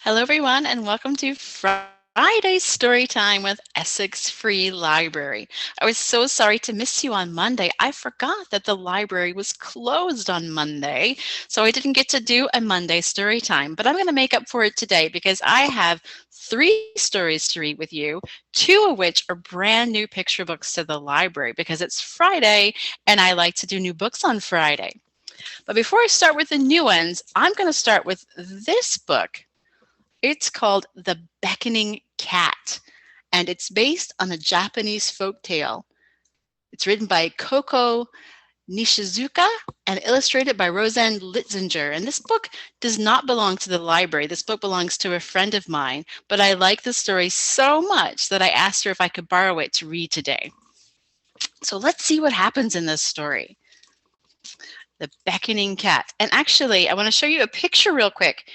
Hello, everyone, and welcome to Friday Storytime with Essex Free Library. I was so sorry to miss you on Monday. I forgot that the library was closed on Monday, so I didn't get to do a Monday Storytime. But I'm going to make up for it today because I have 3 stories to read with you, 2 of which are brand new picture books to the library because it's Friday and I like to do new books on Friday. But before I start with the new ones, I'm going to start with this book. It's called The Beckoning Cat, and it's based on a Japanese folk tale. It's written by Koko, Nishizuka, and illustrated by Rosanne Litzinger. And this book does not belong to the library. This book belongs to a friend of mine, but I like the story so much that I asked her if I could borrow it to read today. So let's see what happens in this story. The Beckoning Cat. And actually, I want to show you a picture real quick.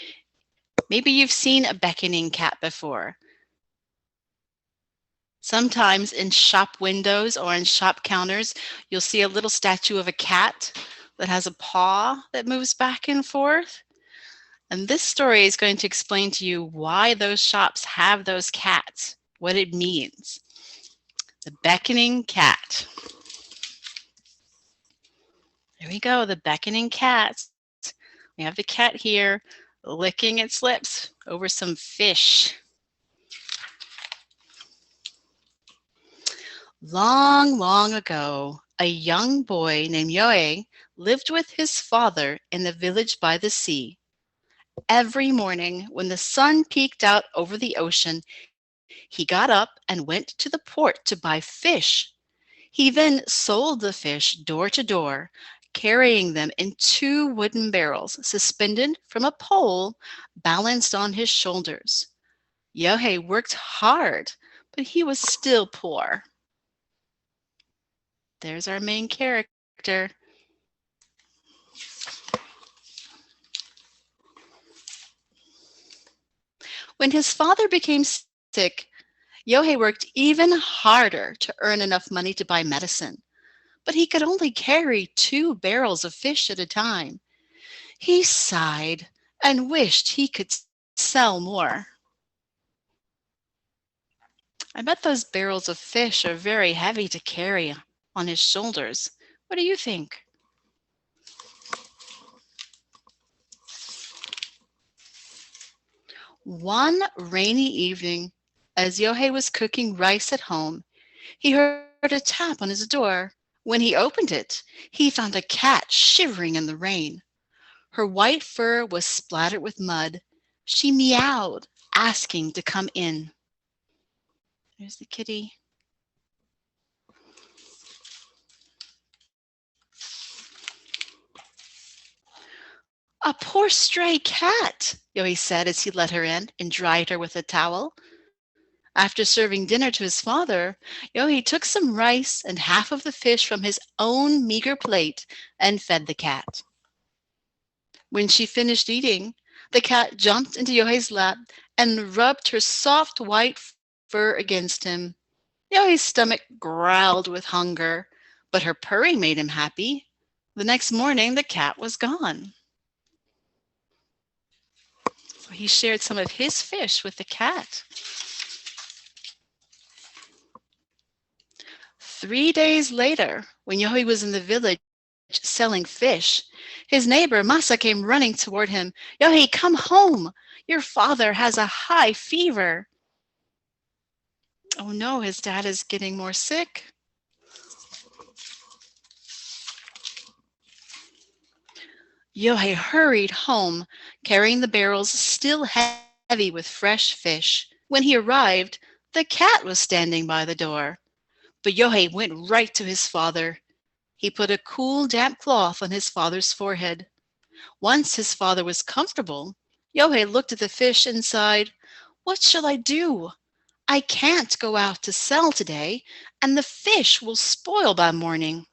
Maybe you've seen a beckoning cat before. Sometimes in shop windows or in shop counters, you'll see a little statue of a cat that has a paw that moves back and forth. And this story is going to explain to you why those shops have those cats, what it means. The Beckoning Cat. There we go, the beckoning cat. We have the cat here licking its lips over some fish. Long, long ago, a young boy named Yoe lived with his father in the village by the sea. Every morning, when the sun peeked out over the ocean, he got up and went to the port to buy fish. He then sold the fish door to door, carrying them in 2 wooden barrels suspended from a pole balanced on his shoulders. Yohei worked hard, but he was still poor. There's our main character. When his father became sick, Yohei worked even harder to earn enough money to buy medicine. But he could only carry 2 barrels of fish at a time. He sighed and wished he could sell more. I bet those barrels of fish are very heavy to carry on his shoulders. What do you think? One rainy evening, as Yohei was cooking rice at home, he heard a tap on his door. When he opened it, he found a cat shivering in the rain. Her white fur was splattered with mud. She meowed, asking to come in. There's the kitty. A poor stray cat, Yohei said as he let her in and dried her with a towel. After serving dinner to his father, Yohei took some rice and half of the fish from his own meager plate and fed the cat. When she finished eating, the cat jumped into Yohei's lap and rubbed her soft white fur against him. Yohei's stomach growled with hunger, but her purring made him happy. The next morning, the cat was gone. So he shared some of his fish with the cat. 3 days later, when Yohei was in the village selling fish, his neighbor Masa came running toward him. Yohei, come home. Your father has a high fever. Oh no, his dad is getting more sick. Yohei hurried home, carrying the barrels still heavy with fresh fish. When he arrived, the cat was standing by the door. But Yohei went right to his father. He put a cool, damp cloth on his father's forehead. Once his father was comfortable, Yohei looked at the fish and sighed, "What shall I do? I can't go out to sell today, and the fish will spoil by morning."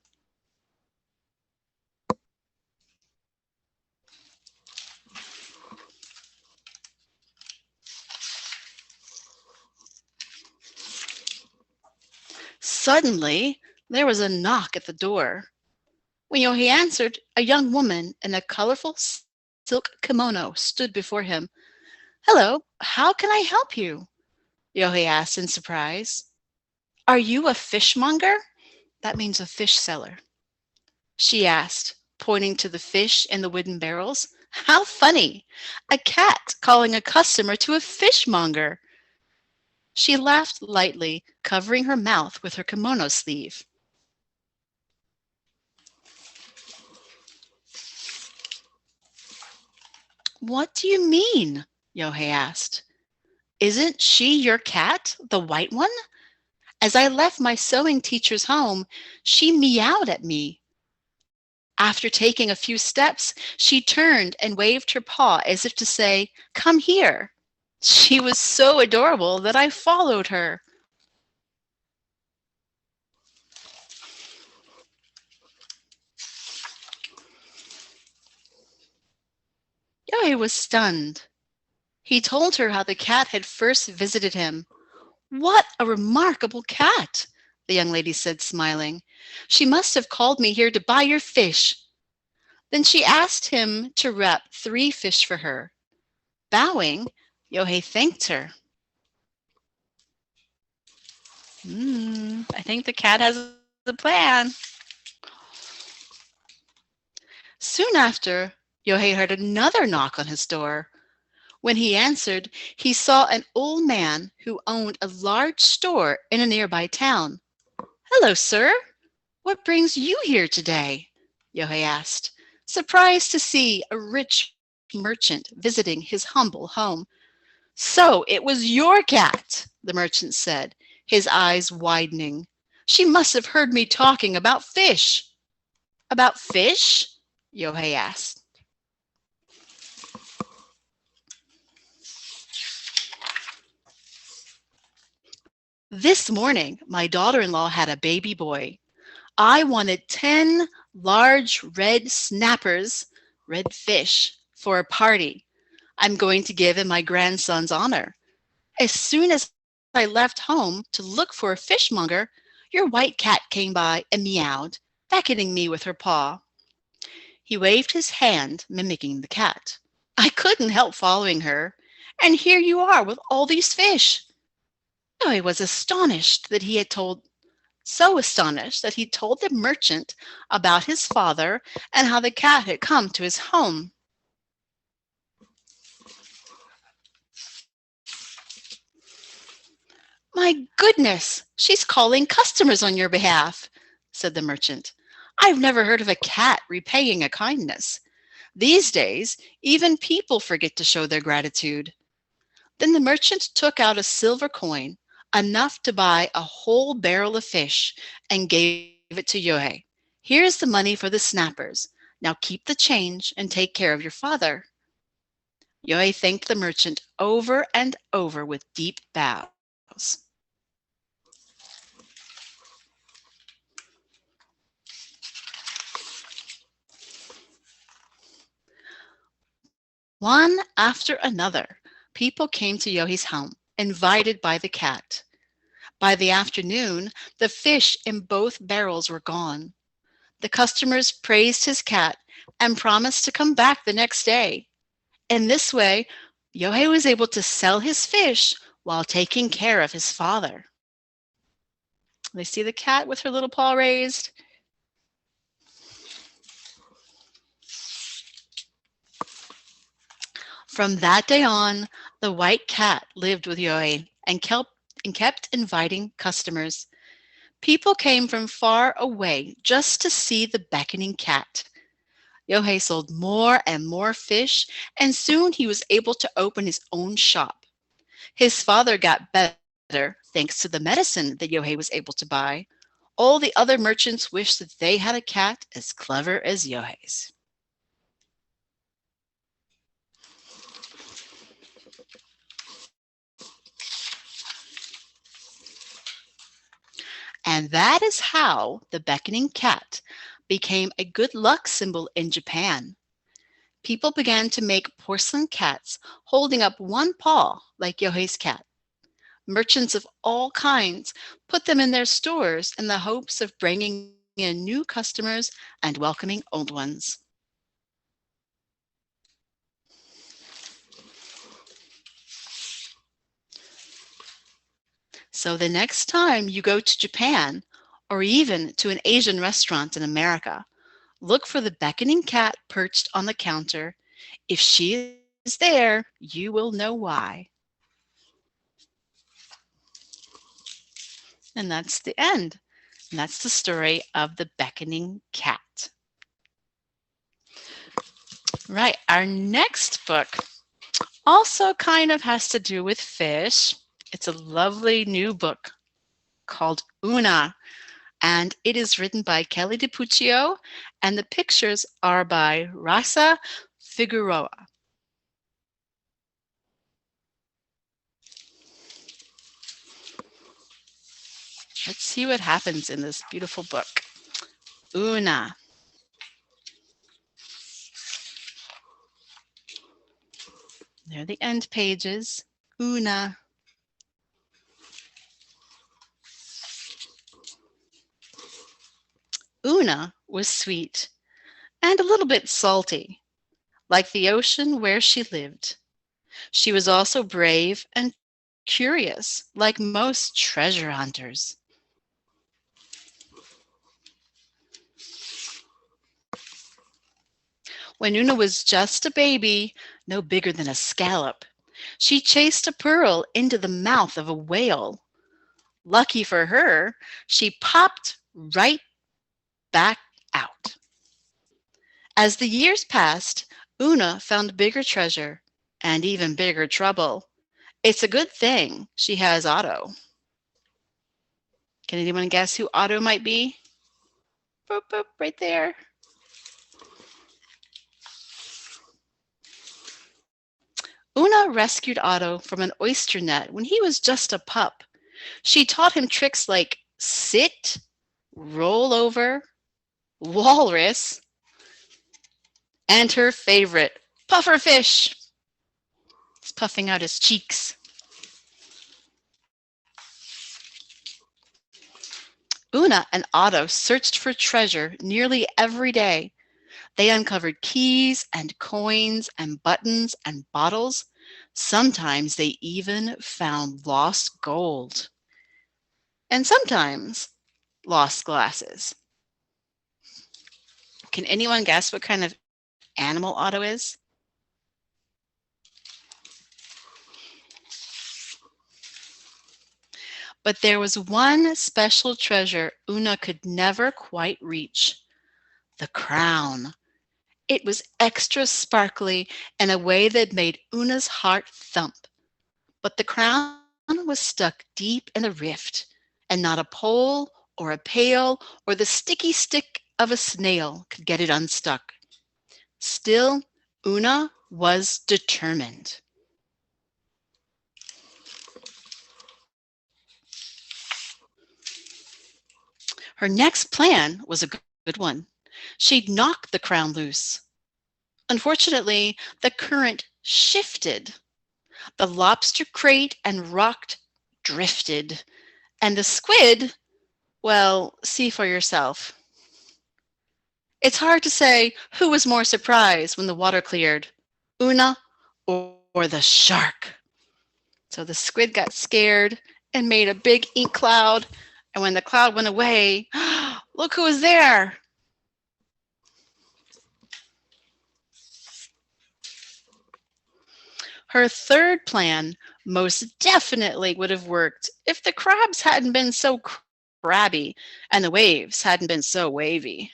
Suddenly, there was a knock at the door. When Yohei answered, a young woman in a colorful silk kimono stood before him. Hello, how can I help you? Yohei asked in surprise. Are you a fishmonger? That means a fish seller. She asked, pointing to the fish in the wooden barrels. How funny! A cat calling a customer to a fishmonger. She laughed lightly, covering her mouth with her kimono sleeve. What do you mean? Yohei asked. Isn't she your cat, the white one? As I left my sewing teacher's home, she meowed at me. After taking a few steps, she turned and waved her paw as if to say, Come here. She was so adorable that I followed her. Yohei was stunned. He told her how the cat had first visited him. What a remarkable cat, the young lady said, smiling. She must have called me here to buy your fish. Then she asked him to wrap 3 fish for her. Bowing, Yohei thanked her. I think the cat has a plan. Soon after, Yohei heard another knock on his door. When he answered, he saw an old man who owned a large store in a nearby town. Hello, sir. What brings you here today? Yohei asked, surprised to see a rich merchant visiting his humble home. So it was your cat, the merchant said, his eyes widening. She must have heard me talking about fish. About fish? Yohei asked. This morning, my daughter-in-law had a baby boy. I wanted 10 large red snappers, red fish, for a party I'm going to give in my grandson's honor. As soon as I left home to look for a fishmonger, your white cat came by and meowed, beckoning me with her paw. He waved his hand, mimicking the cat. I couldn't help following her, and here you are with all these fish. I was so astonished that he told the merchant about his father and how the cat had come to his home. My goodness, she's calling customers on your behalf, said the merchant. I've never heard of a cat repaying a kindness. These days, even people forget to show their gratitude. Then the merchant took out a silver coin, enough to buy a whole barrel of fish, and gave it to Yohei. Here's the money for the snappers. Now keep the change and take care of your father. Yohei thanked the merchant over and over with deep bows. One after another, people came to Yohei's home, invited by the cat. By the afternoon, the fish in both barrels were gone. The customers praised his cat and promised to come back the next day. In this way, Yohei was able to sell his fish while taking care of his father. They see the cat with her little paw raised. From that day on, the white cat lived with Yohei and kept inviting customers. People came from far away just to see the beckoning cat. Yohei sold more and more fish, and soon he was able to open his own shop. His father got better thanks to the medicine that Yohei was able to buy. All the other merchants wished that they had a cat as clever as Yohei's. And that is how the beckoning cat became a good luck symbol in Japan. People began to make porcelain cats holding up one paw like Yohei's cat. Merchants of all kinds put them in their stores in the hopes of bringing in new customers and welcoming old ones. So the next time you go to Japan, or even to an Asian restaurant in America, look for the beckoning cat perched on the counter. If she is there, you will know why. And that's the end. And that's the story of the beckoning cat. Right, our next book also kind of has to do with fish. It's a lovely new book called Oona, and it is written by Kelly DiPucchio, and the pictures are by Raissa Figueroa. Let's see what happens in this beautiful book. Oona. There are the end pages. Oona. Oona was sweet and a little bit salty, like the ocean where she lived. She was also brave and curious, like most treasure hunters. When Oona was just a baby, no bigger than a scallop, she chased a pearl into the mouth of a whale. Lucky for her, she popped right back out. As the years passed, Oona found bigger treasure and even bigger trouble. It's a good thing she has Otto. Can anyone guess who Otto might be? Boop, boop, right there. Oona rescued Otto from an oyster net when he was just a pup. She taught him tricks like sit, roll over, walrus, and her favorite, puffer fish. He's puffing out his cheeks. Oona and Otto searched for treasure nearly every day. They uncovered keys and coins and buttons and bottles. Sometimes they even found lost gold. And sometimes lost glasses. Can anyone guess what kind of animal Otto is? But there was one special treasure Oona could never quite reach: the crown. It was extra sparkly in a way that made Oona's heart thump. But the crown was stuck deep in a rift, and not a pole or a pail or the sticky stick of a snail could get it unstuck. Still, Oona was determined. Her next plan was a good one. She'd knock the crown loose. Unfortunately, the current shifted. The lobster crate and rocked drifted. And the squid, well, see for yourself. It's hard to say who was more surprised when the water cleared, Oona or the shark. So the squid got scared and made a big ink cloud. And when the cloud went away, look who was there. Her third plan most definitely would have worked if the crabs hadn't been so crabby and the waves hadn't been so wavy.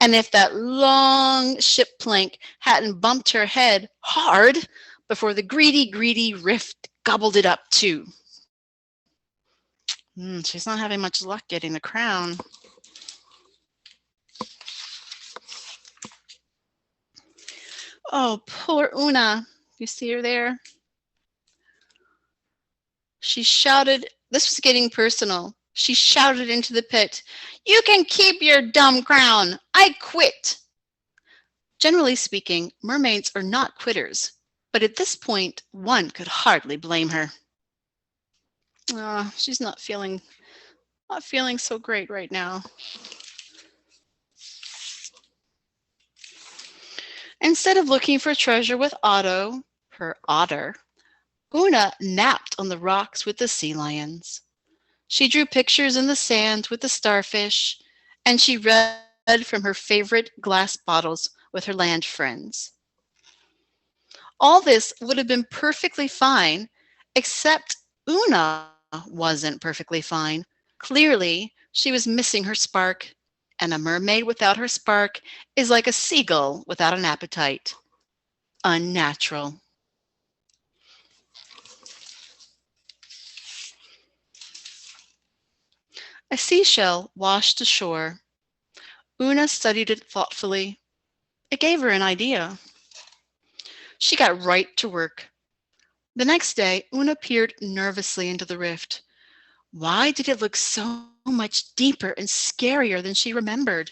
And if that long ship plank hadn't bumped her head hard before the greedy rift gobbled it up too. She's not having much luck getting the crown. Oh, poor Oona. You see her there? She shouted, this was getting personal. She shouted into the pit, "You can keep your dumb crown. I quit." Generally speaking, mermaids are not quitters, but at this point, one could hardly blame her. She's not feeling so great right now. Instead of looking for treasure with Otto, her otter, Oona napped on the rocks with the sea lions. She drew pictures in the sand with the starfish, and she read from her favorite glass bottles with her land friends. All this would have been perfectly fine, except Oona wasn't perfectly fine. Clearly, she was missing her spark, and a mermaid without her spark is like a seagull without an appetite. Unnatural. A seashell washed ashore. Oona studied it thoughtfully. It gave her an idea. She got right to work. The next day, Oona peered nervously into the rift. Why did it look so much deeper and scarier than she remembered?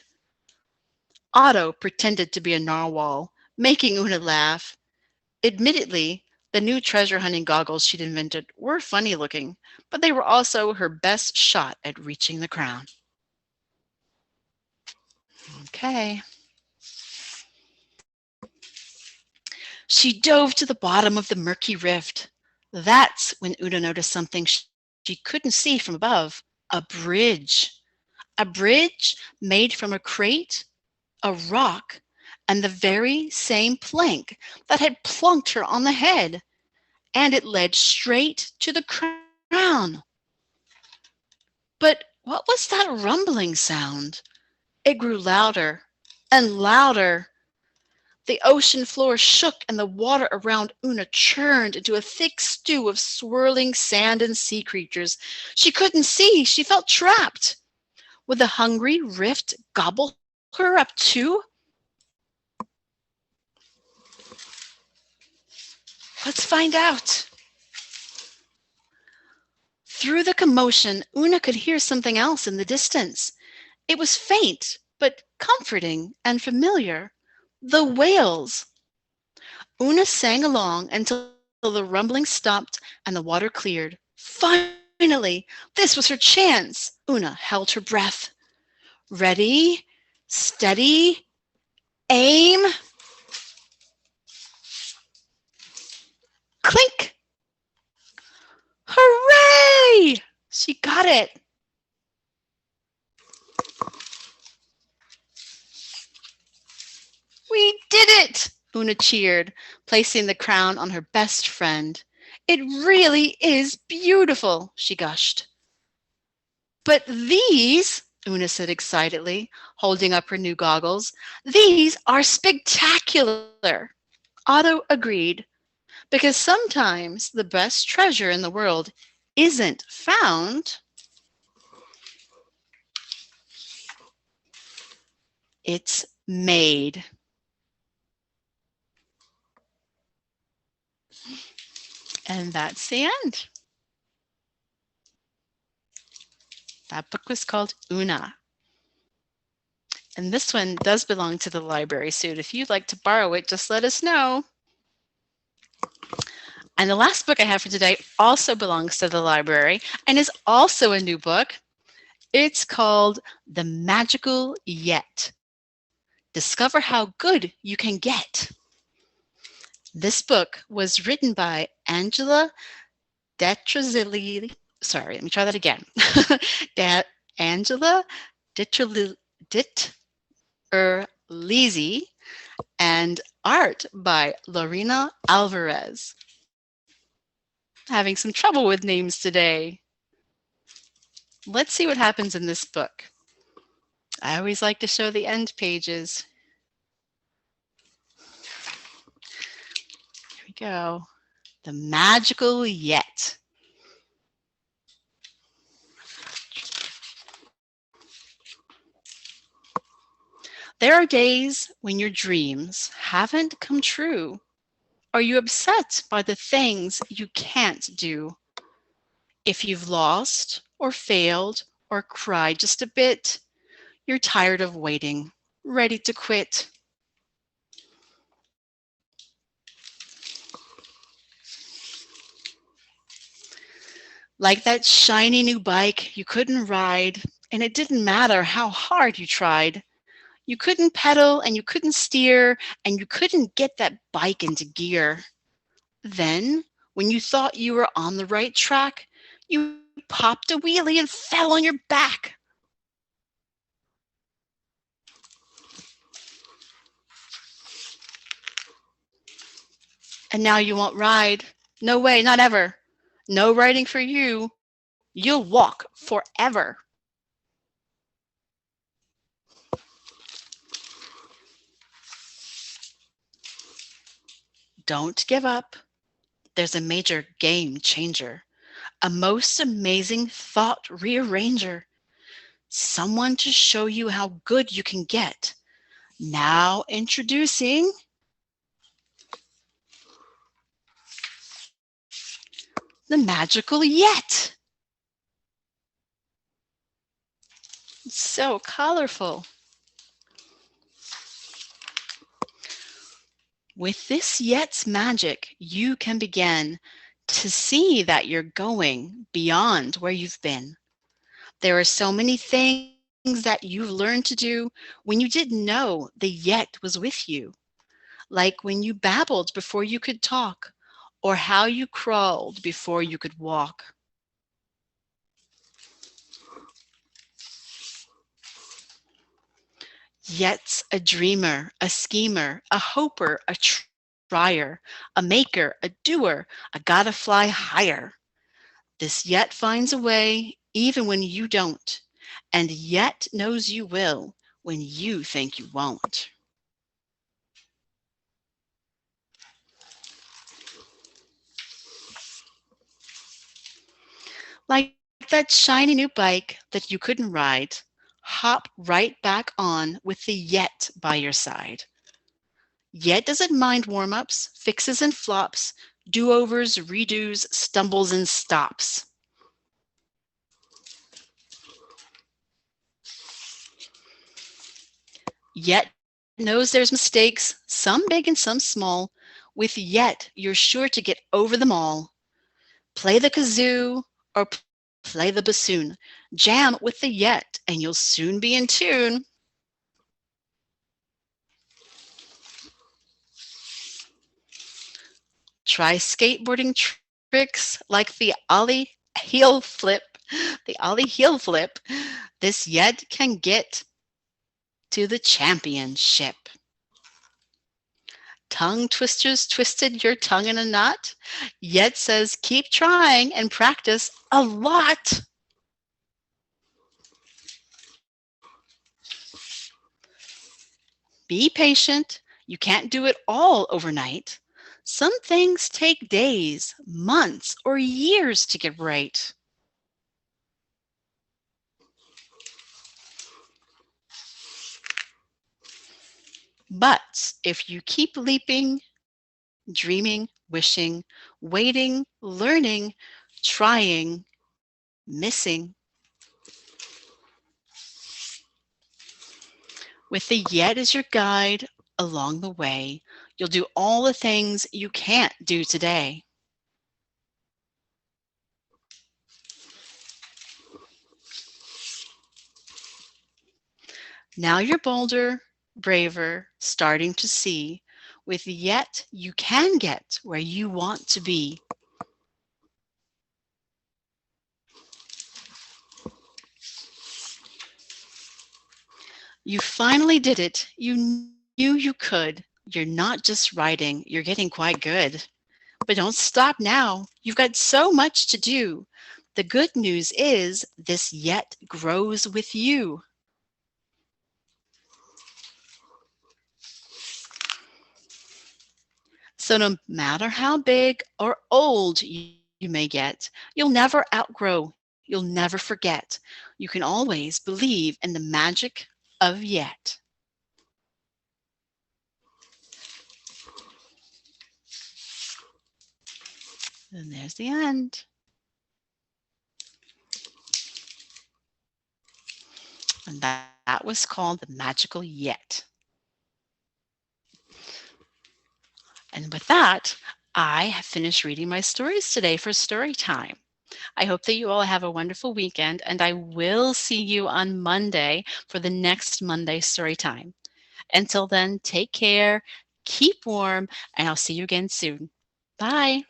Otto pretended to be a narwhal, making Oona laugh. Admittedly, the new treasure hunting goggles she'd invented were funny looking, but they were also her best shot at reaching the crown. Okay. She dove to the bottom of the murky rift. That's when Oona noticed something she couldn't see from above. A bridge. A bridge made from a crate, a rock, and the very same plank that had plunked her on the head. And it led straight to the crown. But what was that rumbling sound? It grew louder and louder. The ocean floor shook and the water around Oona churned into a thick stew of swirling sand and sea creatures. She couldn't see. She felt trapped. Would the hungry rift gobble her up too? Let's find out. Through the commotion, Oona could hear something else in the distance. It was faint, but comforting and familiar. The whales. Oona sang along until the rumbling stopped and the water cleared. Finally! This was her chance! Oona held her breath. Ready, steady, aim. Clink! Hooray! She got it. We did it! Oona cheered, placing the crown on her best friend. It really is beautiful, she gushed. But these, Oona said excitedly, holding up her new goggles, these are spectacular. Otto agreed, because sometimes the best treasure in the world isn't found. It's made. And that's the end. That book was called Oona. And this one does belong to the library, so if you'd like to borrow it, just let us know. And the last book I have for today also belongs to the library and is also a new book. It's called The Magical Yet. Discover how good you can get. This book was written by Angela DiTerlizzi. Sorry, let me try that again. Angela DiTerlizzi and art by Lorena Alvarez. Having some trouble with names today. Let's see what happens in this book. I always like to show the end pages. Here we go. The Magical Yet. There are days when your dreams haven't come true. Are you upset by the things you can't do? If you've lost or failed or cried just a bit, you're tired of waiting, ready to quit. Like that shiny new bike you couldn't ride, and it didn't matter how hard you tried. You couldn't pedal and you couldn't steer and you couldn't get that bike into gear. Then When you thought you were on the right track, you popped a wheelie and fell on your back. And now you won't ride. No way, not ever. No riding for you. You'll walk forever. Don't give up. There's a major game changer, a most amazing thought rearranger, someone to show you how good you can get. Now introducing the magical yet. So colorful. With this yet's magic, you can begin to see that you're going beyond where you've been. There are so many things that you've learned to do when you didn't know the yet was with you, like when you babbled before you could talk, or how you crawled before you could walk. Yet's a dreamer, a schemer, a hoper, a trier, a maker, a doer, a gotta fly higher. This yet finds a way even when you don't, and yet knows you will when you think you won't. Like that shiny new bike that you couldn't ride, hop right back on with the yet by your side. Yet doesn't mind warm-ups, fixes and flops, do-overs, redos, stumbles and stops. Yet knows there's mistakes, some big and some small. With yet, you're sure to get over them all. Play the kazoo or play the bassoon. Jam with the yet and you'll soon be in tune. Try skateboarding tricks like the ollie heel flip. This yet can get to the championship. Tongue twisters twisted your tongue in a knot, yet says keep trying and practice a lot. Be patient. You can't do it all overnight. Some things take days, months, or years to get right. But if you keep leaping, dreaming, wishing, waiting, learning, trying, missing, with the yet as your guide along the way, you'll do all the things you can't do today. Now you're bolder, braver, starting to see. With yet, you can get where you want to be. You finally did it. You knew you could. You're not just writing, you're getting quite good. But don't stop now. You've got so much to do. The good news is this yet grows with you. So no matter how big or old you may get, you'll never outgrow, you'll never forget. You can always believe in the magic of yet. And there's the end. And that was called The Magical Yet. And with that, I have finished reading my stories today for story time. I hope that you all have a wonderful weekend, and I will see you on Monday for the next Monday story time. Until then, take care, keep warm, and I'll see you again soon. Bye.